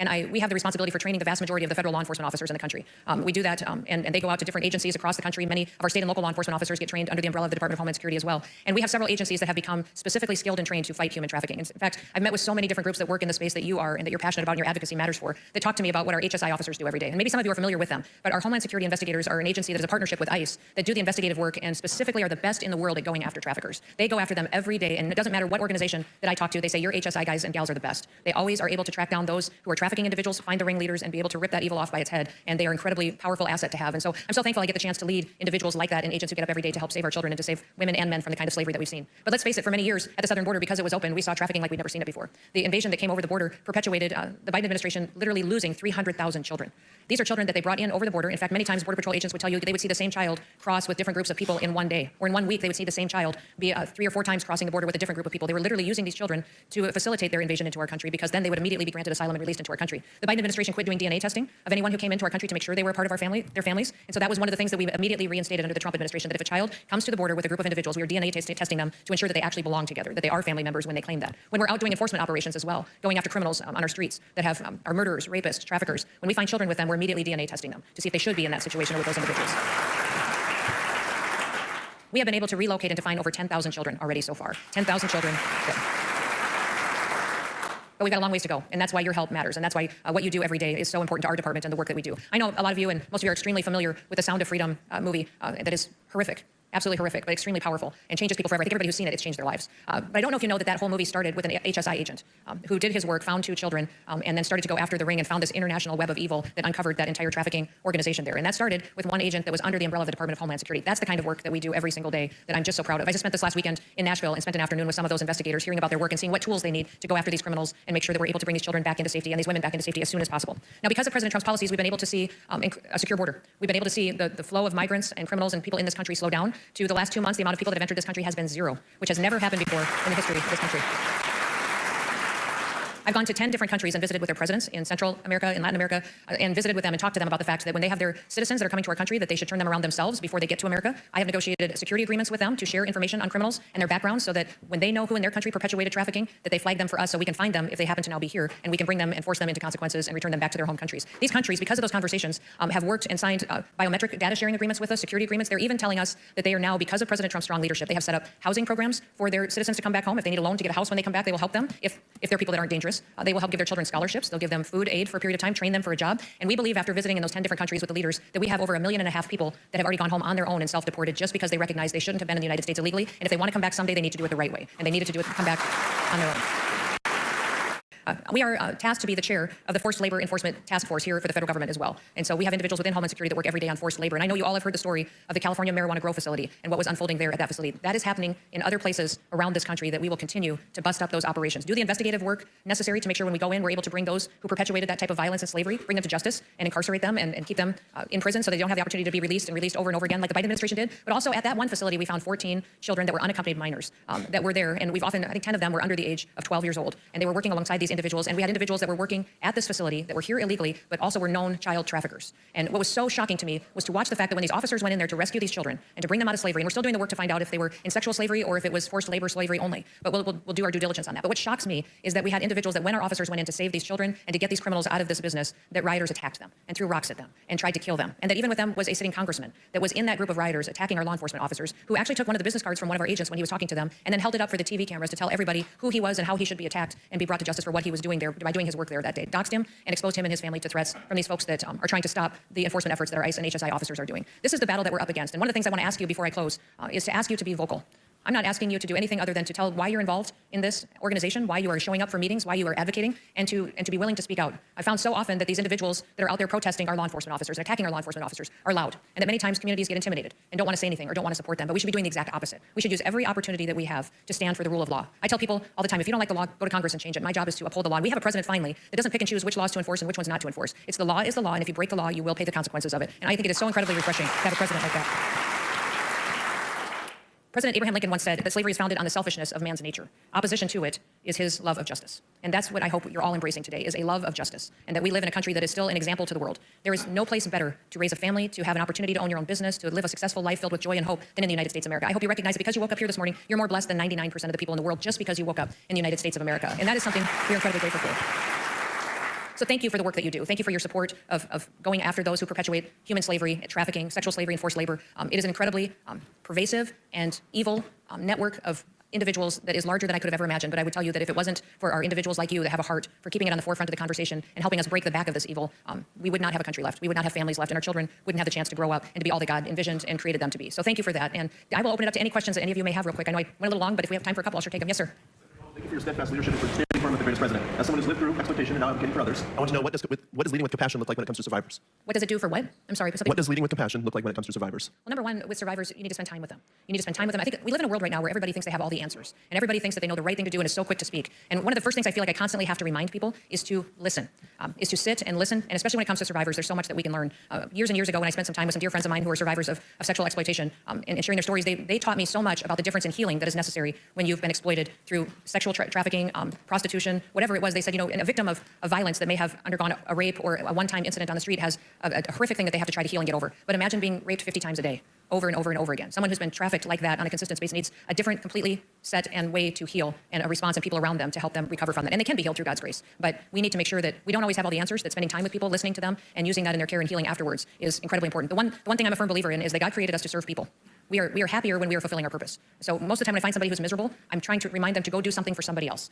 And we have the responsibility for training the vast majority of the federal law enforcement officers in the country. We do that, and they go out to different agencies across the country. Many of our state and local law enforcement officers get trained under the umbrella of the Department of Homeland Security as well. And we have several agencies that have become specifically skilled and trained to fight human trafficking. In fact, I've met with so many different groups that work in the space that you are and that you're passionate about and your advocacy matters for, that talk to me about what our HSI officers do every day. And maybe some of you are familiar with them, but our Homeland Security investigators are an agency that is a partnership with ICE that do the investigative work and specifically are the best in the world at going after traffickers. They go after them every day, and it doesn't matter what organization that I talk to, they say your HSI guys and gals are the best. They always are able to track down those who are trafficking individuals, find the ringleaders, and be able to rip that evil off by its head, and they are an incredibly powerful asset to have. And so I'm so thankful I get the chance to lead individuals like that and agents who get up every day to help save our children and to save women and men from the kind of slavery that we've seen. But let's face it, for many years at the southern border, because it was open, we saw trafficking like we'd never seen it before. The invasion that came over the border perpetuated the Biden administration literally losing 300,000 children. These are children that they brought in over the border. In fact, many times Border Patrol agents would tell you they would see the same child cross with different groups of people in one day. Or in 1 week, they would see the same child be 3 or 4 times crossing the border with a different group of people. They were literally using these children to facilitate their invasion into our country, because then they would immediately be granted asylum and released into our country. The Biden administration quit doing DNA testing of anyone who came into our country to make sure they were a part of our family, their families. And so that was one of the things that we immediately reinstated under the Trump administration, that if a child comes to the border with a group of individuals, we are DNA testing them to ensure that they actually belong together, that they are family members when they claim that. When we're out doing enforcement operations as well, going after criminals on our streets that have are murderers, rapists, traffickers, when we find children with them, we're immediately DNA testing them to see if they should be in that situation or with those individuals. We have been able to relocate and to find over 10,000 children already so far. 10,000 children. But we've got a long ways to go, and that's why your help matters, and that's why what you do every day is so important to our department and the work that we do. I know a lot of you, and most of you are extremely familiar with the Sound of Freedom movie that is horrific. Absolutely horrific, but extremely powerful and changes people forever. I think everybody who's seen it, it's changed their lives. But I don't know if you know that that whole movie started with an HSI agent who did his work, found 2 children, and then started to go after the ring and found this international web of evil that uncovered that entire trafficking organization there. And that started with one agent that was under the umbrella of the Department of Homeland Security. That's the kind of work that we do every single day that I'm just so proud of. I just spent this last weekend in Nashville and spent an afternoon with some of those investigators hearing about their work and seeing what tools they need to go after these criminals and make sure that we're able to bring these children back into safety and these women back into safety as soon as possible. Now, because of President Trump's policies, we've been able to see a secure border. We've been able to see the flow of migrants and criminals and people in this country slow down. To the last 2 months, the amount of people that have entered this country has been 0, which has never happened before in the history of this country. I've gone to 10 different countries and visited with their presidents in Central America and Latin America and visited with them and talked to them about the fact that when they have their citizens that are coming to our country, that they should turn them around themselves before they get to America. I have negotiated security agreements with them to share information on criminals and their backgrounds so that when they know who in their country perpetuated trafficking, that they flag them for us so we can find them if they happen to now be here, and we can bring them and force them into consequences and return them back to their home countries. These countries, because of those conversations, have worked and signed biometric data sharing agreements with us, security agreements. They're even telling us that they are now, because of President Trump's strong leadership, they have set up housing programs for their citizens to come back home. If they need a loan to get a house when they come back, they will help them. If they're people that aren't dangerous, they will help give their children scholarships. They'll give them food aid for a period of time, train them for a job. And we believe, after visiting in those 10 different countries with the leaders, that we have over 1.5 million people that have already gone home on their own and self-deported just because they recognize they shouldn't have been in the United States illegally. And if they want to come back someday, they need to do it the right way. And they needed to do it, come back on their own. We are tasked to be the chair of the Forced Labor Enforcement Task Force here for the federal government as well. And so we have individuals within Homeland Security that work every day on forced labor. And I know you all have heard the story of the California marijuana grow facility and what was unfolding there at that facility. That is happening in other places around this country, that we will continue to bust up those operations. Do the investigative work necessary to make sure when we go in, we're able to bring those who perpetuated that type of violence and slavery, bring them to justice and incarcerate them and keep them in prison so they don't have the opportunity to be released and released over and over again like the Biden administration did. But also at that one facility, we found 14 children that were unaccompanied minors that were there. And we've often, I think 10 of them were under the age of 12 years old. And they were working alongside these individuals. And we had individuals that were working at this facility that were here illegally, but also were known child traffickers. And what was so shocking to me was to watch the fact that when these officers went in there to rescue these children and to bring them out of slavery, and we're still doing the work to find out if they were in sexual slavery or if it was forced labor, slavery only, but we'll do our due diligence on that. But what shocks me is that we had individuals that when our officers went in to save these children and to get these criminals out of this business, that rioters attacked them and threw rocks at them and tried to kill them. And that even with them was a sitting congressman that was in that group of rioters attacking our law enforcement officers, who actually took one of the business cards from one of our agents when he was talking to them and then held it up for the TV cameras to tell everybody who he was and how he should be attacked and be brought to justice for what he was doing there by doing his work there that day. Doxed him and exposed him and his family to threats from these folks that are trying to stop the enforcement efforts that our ICE and HSI officers are doing. This is the battle that we're up against. And one of the things I want to ask you before I close is to ask you to be vocal. I'm not asking you to do anything other than to tell why you're involved in this organization, why you are showing up for meetings, why you are advocating, and to be willing to speak out. I found so often that these individuals that are out there protesting our law enforcement officers and attacking our law enforcement officers are loud, and that many times communities get intimidated and don't want to say anything or don't want to support them. But we should be doing the exact opposite. We should use every opportunity that we have to stand for the rule of law. I tell people all the time, if you don't like the law, go to Congress and change it. My job is to uphold the law. And we have a president finally that doesn't pick and choose which laws to enforce and which ones not to enforce. It's the law is the law, and if you break the law, you will pay the consequences of it. And I think it is so incredibly refreshing to have a president like that. President Abraham Lincoln once said that slavery is founded on the selfishness of man's nature. Opposition to it is his love of justice. And that's what I hope you're all embracing today, is a love of justice, and that we live in a country that is still an example to the world. There is no place better to raise a family, to have an opportunity to own your own business, to live a successful life filled with joy and hope than in the United States of America. I hope you recognize that because you woke up here this morning, you're more blessed than 99% of the people in the world just because you woke up in the United States of America. And that is something we're incredibly grateful for. So thank you for the work that you do. Thank you for your support of going after those who perpetuate human slavery, trafficking, sexual slavery, and forced labor. It is an incredibly pervasive and evil network of individuals that is larger than I could have ever imagined. But I would tell you that if it wasn't for our individuals like you that have a heart for keeping it on the forefront of the conversation and helping us break the back of this evil, we would not have a country left. We would not have families left, and our children wouldn't have the chance to grow up and to be all that God envisioned and created them to be. So thank you for that. And I will open it up to any questions that any of you may have real quick. I know I went a little long, but if we have time for a couple, I'll sure take them. Yes, sir. Thank you for your steadfast leadership and for standing firm with the greatest president. As someone who's lived through exploitation and now advocating for others, I want to know what does leading with compassion look like when it comes to survivors? What does it do for what? I'm sorry. What does leading with compassion look like when it comes to survivors? Well, number one, with survivors, you need to spend time with them. You need to spend time with them. I think we live in a world right now where everybody thinks they have all the answers, and everybody thinks that they know the right thing to do and is so quick to speak. And one of the first things I feel like I constantly have to remind people is to listen, is to sit and listen. And especially when it comes to survivors, there's so much that we can learn. Years and years ago, when I spent some time with some dear friends of mine who are survivors of sexual exploitation and sharing their stories, they taught me so much about the difference in healing that is necessary when you've been exploited through sexual trafficking, prostitution, whatever it was. They said, a victim of violence that may have undergone a rape or a one-time incident on the street has a horrific thing that they have to try to heal and get over. But imagine being raped 50 times a day, over and over and over again. Someone who's been trafficked like that on a consistent basis needs a different, completely set and way to heal, and a response and people around them to help them recover from that. And they can be healed through God's grace. But we need to make sure that we don't always have all the answers, that spending time with people, listening to them, and using that in their care and healing afterwards is incredibly important. The one thing I'm a firm believer in is that God created us to serve people. We are happier when we are fulfilling our purpose. So most of the time when I find somebody who's miserable, I'm trying to remind them to go do something for somebody else.